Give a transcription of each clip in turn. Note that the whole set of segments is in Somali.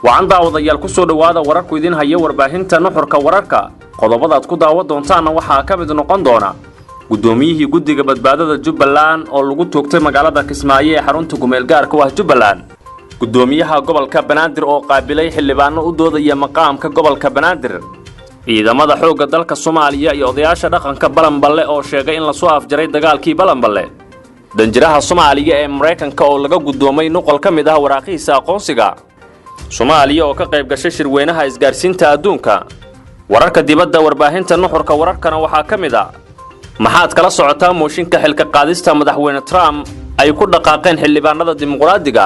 وعن daawadayaal ku soo dhawaada wararku idin haya warbaahinta nuxurka wararka qodobada aad ku daawan doontaan waxa ka mid noqon doona gudoomiyihii guddiga badbaadada Jubbaland oo lagu toogtay magaalada Kismaayo ee xarunta gumeel gaarka ah Jubbaland gudoomiyaha gobolka Banaadir oo qaabilay xildhibaano u doodaya maqaamka gobolka Banaadir ciidamada xoogga dalka Soomaaliya iyo odayaasha dhaqanka Balanballe oo sheegay in la soo afjaray dagaalkii Balanballe danjiraha Soomaaliya ee Mareykanka oo laga gudoomay nuqul ka mid ah waraaqiisa aqoonsiga Soomaaliya oo ka qayb gashay shirweynaha isgaarsiinta adduunka wararka dibadda warbaahinta nuxurka wararkana waxa ka mid ah maxaad kala socotaa mooshinka xilka qaadista madaxweyne Trump ay ku dhaqaaqeen xildhibaanada dimuqraadiga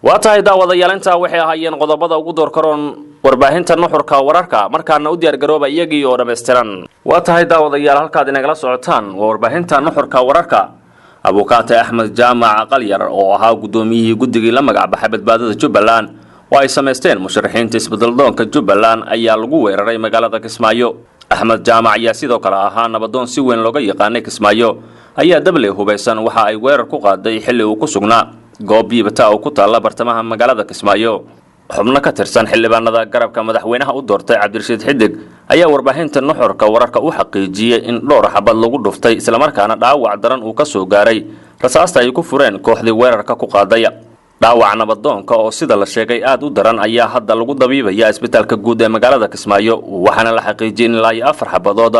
waatahay daawadayaal inta waxay ahaayeen qodobada ugu door karoon warbaahinta nuxurka wararka markaana u diyaar garooba iyagii oo dhameystiran waatahay daawadayaal halkaad inagala socotaan warbaahinta nuxurka wararka abukaate Axmed Jaamac Qalyar oo ahaa gudoomiyihii guddigii la magac baxay badbaadada Jubbaland oo ay sameysteen musharaxiinta isbeddeldoonka Jubbaland ayaa lagu weeraray magaalada Kismaayo Axmed Jaamac ayaa sidoo kale ahaa nabadoon si weyn looga yaqaanay Kismaayo ayaa dabley hubeysan waxa ay weerar ku qaaday xilli uu ku sugnaa goob biibata oo ku taala bartamaha magaalada Kismaayo xubno ka tirsan xildhibaanada garabka madaxweynaha u doortay Cabdirashiid Xidig ayaa warbaahinta nuxurka wararka u xaqiijiyay in dhowr xabad lagu dhuftay isla markaana dhaawac daran uu ka soo gaaray rasaasta ay ku fureen kooxdii weerarka ku qaaday dhaawac nabadoonka oo sida la sheegay aad u daran ayaa hadda lagu dabiibaya isbitaalka guud ee magaalada Kismaayo waxaana la xaqiijiyay in ilaa 4 xabadood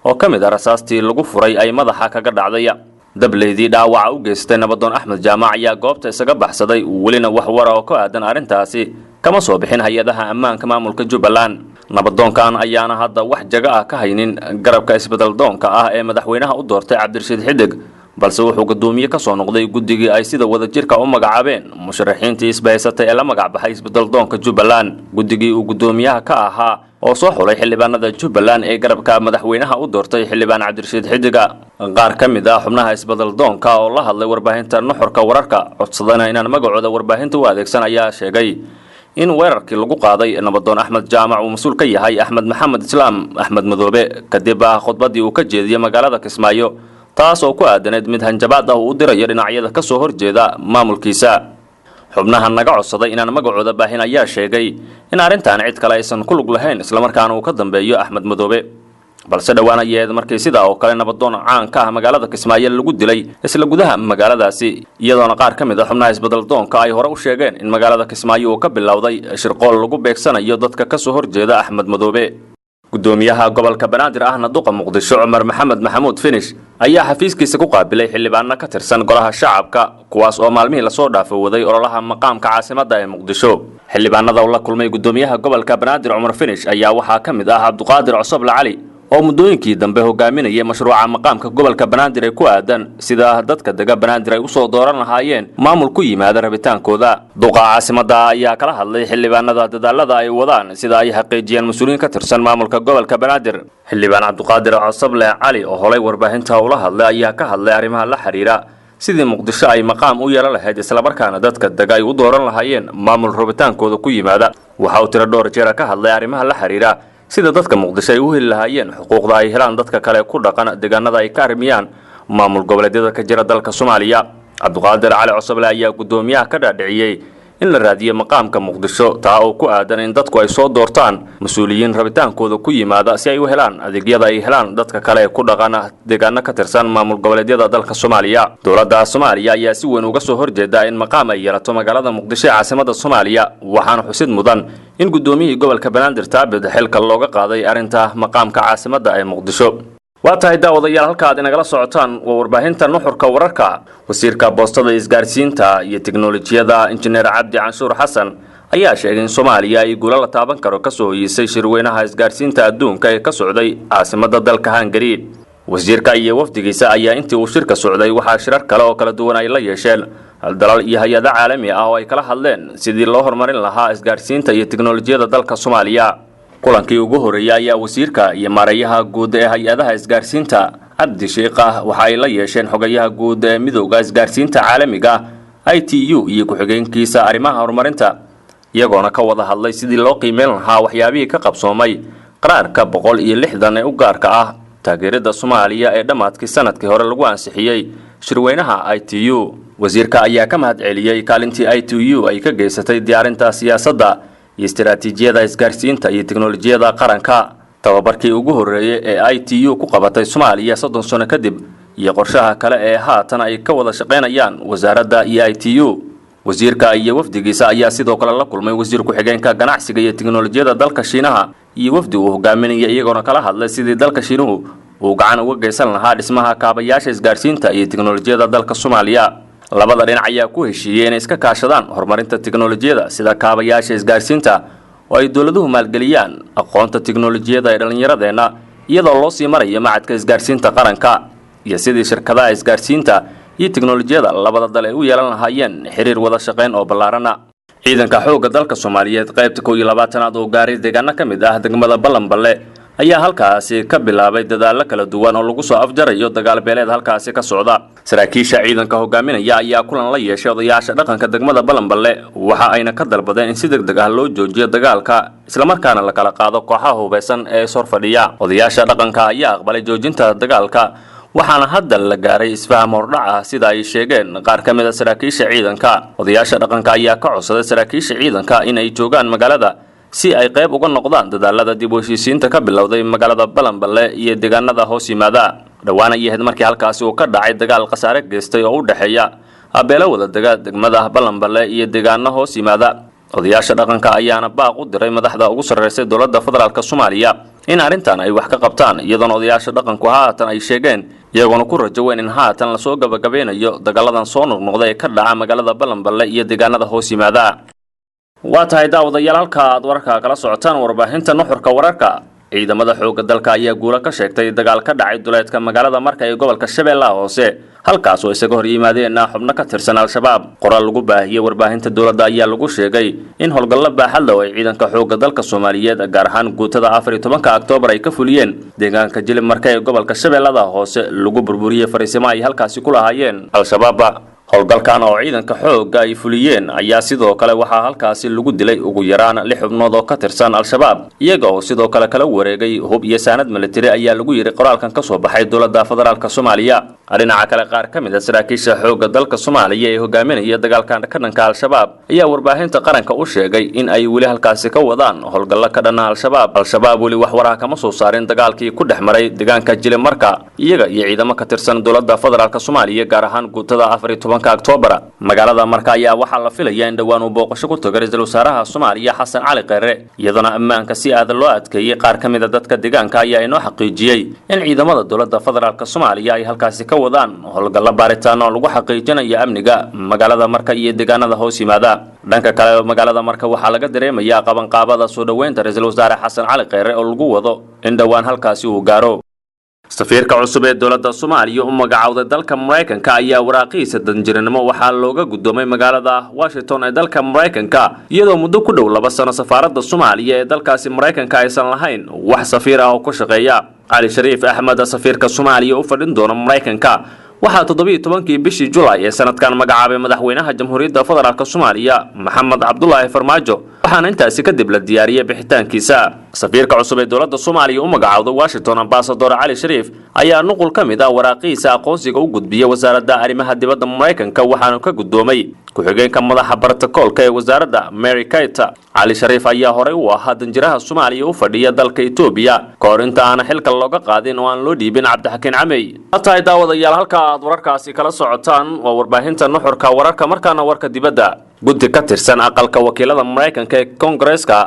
oo ka mid ah rasaastii lagu furay ay madaxa kaga dhacday dableydii dhaawaca u geystay nabadoon Axmed Jaamac ayaa goobta isaga baxsaday welina wax war oo ka aadan arintaasi kama soo bixin hay'adaha ammaanka maamulka Jubbaland nabadoonkan ayaana hadda wax jaga ah ka haynin garabka isbeddeldoonka ah ee madaxweynaha u doortay Cabdirashiid Xidig balse wuxuu gudoomiye ka soo noqday guddigii ay sida wadajirka u magacaabeen musharaxiintii isbahaysatay ee la magac baxay isbeddeldoonka Jubbaland guddigii uu gudoomiyaha ka ahaa oo soo xulay xildhibaanada Jubbaland ee garabka madaxweynaha u doortay xildhibaan Cabdirashiid Xidig qaar ka mid ah xubnaha isbeddeldoonka oo la hadlay warbaahinta nuxurka wararka codsadana inaan magacooda warbaahinta u adeegsan ayaa sheegay in weerarkii lagu qaaday nabadoon Axmed Jaamac uu mas'uul ka yahay Axmed Maxamed Islaam Axmed Madoobe kadib khudbadii uu ka jeediyay magaalada Kismaayo taas oo ku aadaneed mid hanjabaad ah uu dirayo dhinacyada ka soo horjeeda maamulkiisa xubnaha naga codsaday inaan magacooda baahin ayaa sheegay in arintan cid kale aysan ku lug lahayn isla markaana uu ka dambeeyo Axmed Madoobe balse dhawaan ayeed markii sida oo kale nabadoon caan ka ah magaalada Kismaayo lagu dilay isla gudaha magaaladaasi iyadoona qaar ka mid ah xubnaha isbeddeldoonka ay hore u sheegeen in magaalada Kismaayo uu ka bilowday shirqool lagu beegsanayo dadka ka soo horjeeda Axmed Madoobe gudoomiyaha gobolka Banaadir ahna duqa Muqdisho Cumar Maxamed Maxamuud Finish ayaa xafiiskiisa ku qaabilay xildhibaano ka tirsan golaha shacabka kuwaas oo maalmihii la soo dhaafay waday ololaha maqaamka caasimadda ee Muqdisho xildhibaanada oo la kulmay gudoomiyaha gobolka Banaadir Cumar Finish ayaa waxa ka mid ah Cabduqaadir Cusub Cali oo muddooyinkii dambe hogaaminayay mashruuca maqaamka gobolka Banaadir ee ku aadan sida dadka degan Banaadir ay u soo dooran lahaayeen maamul ku yimaada rabitaankooda duqa caasimadda ayaa kala hadlay xildhibaanada dadaalada ay wadaan sida ay xaqiijiyeen mas'uuliyiin ka tirsan maamulka gobolka Banaadir xildhibaan Cabduqaadir Cusub Cali oo holay warbaahinta ula hadlay ayaa ka hadlay arrimaha la xiriira sidii Muqdisho ay maqaam u yeelan lahayd isla markaana dadka degan ay u dooran lahaayeen maamul rabitaankooda ku yimaada waxa uu tiro dhowr jeer ka hadlay arrimaha la xiriira sida dadka Muqdisho ay u heli lahaayeen xuquuqda ay helaan dadka kale ku dhaqan deegaanada ay ka armiyaan maamul goboleedyada ka jira dalka Soomaaliya Cabduqaadir Cali Cusub ayaa gudoomiyaha ka dhaadhiciyay in la raadiyo maqaamka Muqdisho taa oo ku aadan in dadku ay soo doortaan mas'uuliyiin rabitaankooda ku yimaada si ay u helaan adeegyada ay helaan dadka kale ku dhaqan deegaanada ka tirsan maamul goboleedyada dalka Soomaaliya dowladda Soomaaliya ayaa si weyn uga soo horjeeda in maqaam ay yeelato magaalada Muqdisho ee caasimadda Soomaaliya waxaana xusid mudan in gudoomiyihii gobolka Banaadir taabid xilka looga qaaday arinta maqaamka caasimadda ee Muqdisho waatahay daawadayaal halka aad inagala socotaan waa warbaahinta nuxurka wararka wasiirka boostada isgaarsiinta iyo tiknoolajiyada injineer Cabdi Canshuur Xasan ayaa sheegay in Soomaaliya ay guulo la taaban karo ka soo hoyisay shirweynaha isgaarsiinta adduunka ee ka socday caasimadda dalka Hungary wasiirka iyo wafdigiisa ayaa intii uu shirka socday waxa shirar kale oo kala duwan ay la yeesheen dalal iyo hay'ado caalami ah oo ay kala hadleen sidii loo horumarin lahaa isgaarsiinta iyo tiknoolajiyada dalka Soomaaliya kulankii ugu horeeyay ayaa wasiirka iyo maareeyaha guud ee hay'adaha isgaarsiinta Cabdi Sheekh waxa ay la yeesheen xogayaha guud ee midowga isgaarsiinta caalamiga ITU iyo ku-xigeenkiisa arrimaha horumarinta iyagoona ka wada hadlay sidii loo qiimeyn lahaa waxyaabihii ka qabsoomay qaraarka 160 ee u gaarka ah taageerada Soomaaliya ee dhamaadkii sanadkii hore lagu ansixiyay shirweynaha ITU wasiirka ayaa ka mahad celiyey kaalintii ITU ay ka geysatay diyaarinta siyaasadda iyo istiraatiijiyada isgaarsiinta iyo tiknoolajiyada qaranka. tababarkii ugu horeeyay ee ITU ku qabatay Soomaaliya 30 sano kadib iyo qorshaha kale ee haatan ay ka wada shaqeynayaan wasaaradda iyo ITU. wasiirka iyo wafdigiisa ayaa sidoo kale la kulmay wasiir ku-xigeenka ganacsiga iyo tiknoolajiyada dalka Shiinaha iyo wafdi uu hogaaminaya iyagoo kala hadlay sidii dalka Shiinuhu uu gacan uga geysan lahaa dhismaha kaabayaasha isgaarsiinta iyo tiknoolajiyada dalka Soomaaliya. labada dhinac ayaa ku heshiiyay inay iska kaashadaan horumarinta tiknoolajiyada sida kaabayaasha isgaarsiinta oo ay dawladuhu maalgeliyaan aqoonta tiknoolajiyada ee dhalinyaradeena iyadoo loo sii marayo macadka isgaarsiinta qaranka iyo sidii shirkadaha isgaarsiinta iyo tiknoolajiyada labada dal ay u yeelan lahaayeen xiriir wada shaqeyn oo ballaaran. ciidanka xoogga dalka Soomaaliyeed qaybta 12aad oo gaaray deegaano ka mid ah degmada Balanballe ayaa halkaasi ka bilaabay dadaalo kala duwan oo lagu soo afjarayo dagaal beeleed halkaasi ka socda. saraakiisha ciidanka hogaaminaya ayaa kulan la yeeshay odayaasha dhaqanka degmada Balanballe waxa ayna ka dalbadeen in si degdeg ah loo joojiyo dagaalka isla markaana la kala qaado kooxaha hubeysan ee soo fadhiya. odayaasha dhaqanka ayaa aqbalay joojinta dagaalka waxaana hadda la gaaray isfaham hordhac ah sida ay sheegeen qaar ka mid ah saraakiisha ciidanka. odayaasha dhaqanka ayaa ka codsaday saraakiisha ciidanka in ay joogaan magaalada si ay qayb uga noqdaan dadaalada dib u heshiisiinta ka bilowday magaalada Balanballe iyo deegaanada hoos yimaada. dhawaan ay ahayd markii halkaasi uu ka dhacay dagaal khasaare geystay oo u dhaxeeya beelo wada degmada Balanballe iyo deegaano hoos yimaada. odayaasha dhaqanka ayaana baaq u diray madaxda ugu sarreysay dowladda federaalka Soomaaliya in arrintan ay wax ka qabtaan iyadoo odayaasha dhaqanku haatan ay sheegeen iyagoona ku rajo weyn in haatan la soo gabagabeynayo dagaaladan soo noqnoqday ee ka dhaca magaalada Balanballe iyo deegaanada hoos yimaada. waa tahay daawadayaal halka aad wararka kala socotaan warbaahinta nuxurka wararka. ciidamada xoogga dalka ayaa guulo ka sheegtay dagaal ka dhacay duleedka magaalada Marka ee gobolka Shabeellaha Hoose halkaas oo isaga hor yimaadeen xubno ka tirsan Al-Shabaab. qoraal lagu baahiyay warbaahinta dawladda ayaa lagu sheegay in howlgallo baaxad leh oo ciidanka xoogga dalka Soomaaliyeed gaar ahaan guutada 14 Oktoobar ay ka fuliyeen deegaanka Jilib Marka ee gobolka Shabeellaha Hoose lagu burburiyay fariisimo ay halkaasi ku lahaayeen Al-Shabaab. howlgalkan oo ciidanka xoogga ay fuliyeen ayaa sidoo kale waxaa halkaasi lagu dilay ugu yaraan 6 xubnood oo ka tirsan Al-Shabaab iyaga oo sidoo kale kala wareegay hub iyo saanad military ayaa lagu yiri qoraalkan ka soo baxay dowladda federaalka Soomaaliya. dhinaca kale qaar ka mid ah saraakiisha xoogga dalka Soomaaliya ee hogaaminaya dagaalkan ka dhanka Al-Shabaab ayaa warbaahinta qaranka u sheegay in ay weli halkaasi ka wadaan howlgallo ka dhan ah Al-Shabaab weli wax waraha kama soo saarin dagaalkii ku dhex maray deegaanka Jilib Marka iyaga iyo ciidamo ka tirsan dowladda federaalka Soomaaliya gaar ahaan guutada 14 Oktoobar. magaalada Marka ayaa waxaa la filayaa in dhawaan uu booqasho ku tago ra'iisul wasaaraha Soomaaliya Xasan Cali Kheyre iyadana ammaanka si aad loo adkeeyay. qaar ka mid ah dadka deegaanka ayaa inoo xaqiijiyay in ciidamada dowladda federaalka Soomaaliya ay halkaasi ka wadaan howlgallo baaritaan oo lagu xaqiijinayo amniga magaalada Marka iyo deegaanada hoos yimaada. dhanka kale magaalada Marka waxaa laga dareemayaa qabanqaabada soo dhaweynta ra'iisul wasaare Xasan Cali Kheyre oo lagu wado in dhawaan halkaasi uu gaaro. safiirka cusub ee dowladda Soomaaliya u magacaawday dalka Mareykanka ayaa waraaqiisa danjiranimo waxaa looga gudoomay magaalada Washington ee dalka Mareykanka iyadoo muddo ku dhow 2 sano safaaradda Soomaaliya ee dalkaasi Mareykanka aysan lahayn wax safiir ah oo ku shaqeeya. Cali Shariif Axmed safiirka Soomaaliya u fadhin doona Mareykanka waxaa 17 bishii July ee sanadkan magacaabay madaxweynaha Jamhuuriyadda Federaalka Soomaaliya Maxamed Cabdullaahi Farmaajo waxaana intaasi kadib la diyaariyay bixitaankiisa. safiirka cusub ee dowladda Soomaaliya u magacaawday Washington Ambassador Cali Shariif ayaa nuqul ka mid ah waraaqiisa aqoonsiga u gudbiyay wasaaradda arrimaha dibadda Mareykanka waxaana ka gudoomay ku-xigeenka madaxa bartakoolka ee wasaaradda Mary Kate. Cali Shariif ayaa horey u ahaa danjiraha Soomaaliya u fadhiya dalka Itoobiya ka hor inta aan xilka looga qaadin oo aan loo dhiibin Cabdixakiin Camey. tahay daawadayaal halka aad wararkaasi kala socotaan waa warbaahinta nuxurka wararka markaana warka dibadda. guddi ka tirsan aqalka wakiilada Mareykanka ee Congress-ka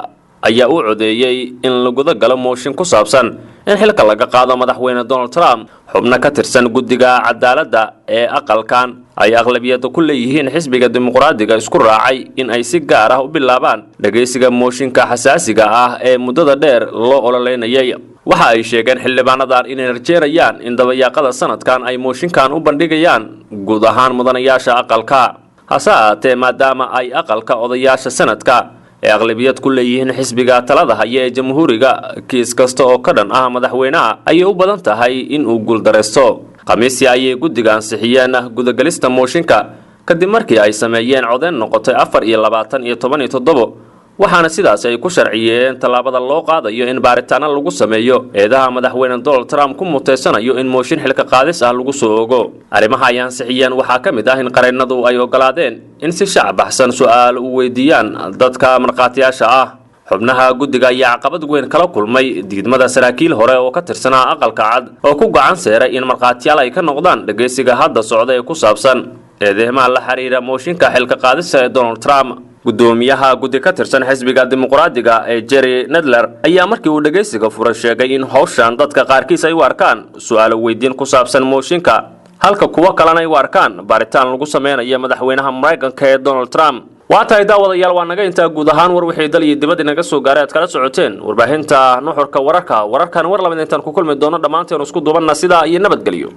ayaa u codeeyay in lagu galo mooshin ku saabsan in xilka laga qaado madaxweyne Donald Trump. xubno ka tirsan guddiga cadaaladda ee aqalkan ay aqlabiyada ku leeyihiin xisbiga dimuqraadiga isku raacay in ay si gaar ah u bilaabaan dhageysiga mooshinka xasaasiga ah ee muddada dheer loo ololeynayay. waxa ay sheegeen xildhibaanadan inay rajeerayaan in dabayaaqada sanadkan ay mooshinkan u bandhigayaan guud ahaan mudanayaasha aqalka. hase ahaatee maadaama ay aqalka odayaasha sanadka ee aqlabiyad ku leeyihiin xisbiga talada haya ee jamhuuriga kiis kasta oo ka dhan ah madaxweynaha ayay u badan tahay in uu guuldareysto. khamiistii ayay guddiga ansixiyeen gudagalista mooshinka kadib markii ay sameeyeen codeyn noqotay 4 iyo 20 iyo 17 waxaana sidaas ay ku sharciyeen tallaabada loo qaadayo in baaritaano lagu sameeyo eedaha madaxweyne Donald Trump ku muteysanayo in mooshin xilka qaadis ah lagu soo ogo arrimaha ay ansixiyeen waxaa ka mid ah in qareennadu ay ogolaadeen in si shacab baxsan su'aal u weydiiyaan dadka marqaatiyaasha ah xubnaha guddiga ayaa caqabad weyn kala kulmay diidmada saraakiil hore oo ka tirsanaa aqalka cad oo ku gacan seeray in marqaatiyaal ay ka noqdaan dhageysiga hadda socda ee ku saabsan eedeymaha la xiriira mooshinka xilka qaadista ee Donald Trump gudoomiyaha guddi ka tirsan xisbiga dimuqraadiga ee Jerry Nadler ayaa markii uu dhageysiga furay sheegay in hawshan dadka qaarkiis ay u arkaan su'aalo weydiin ku saabsan mooshinka halka kuwa kalena ay u arkaan baaritaan lagu sameynayo madaxweynaha Mareykanka ee Donald Trump waa tahay daawadayaal waa naga intaa guud ahaan war wixii dal iyo dibadda naga soo gaaray aad kala socoteen warbaahinta nuxurka wararkan war labaad intaan ku kulmi doono dhamaanteen isku duubana sida iyo nabadgelyo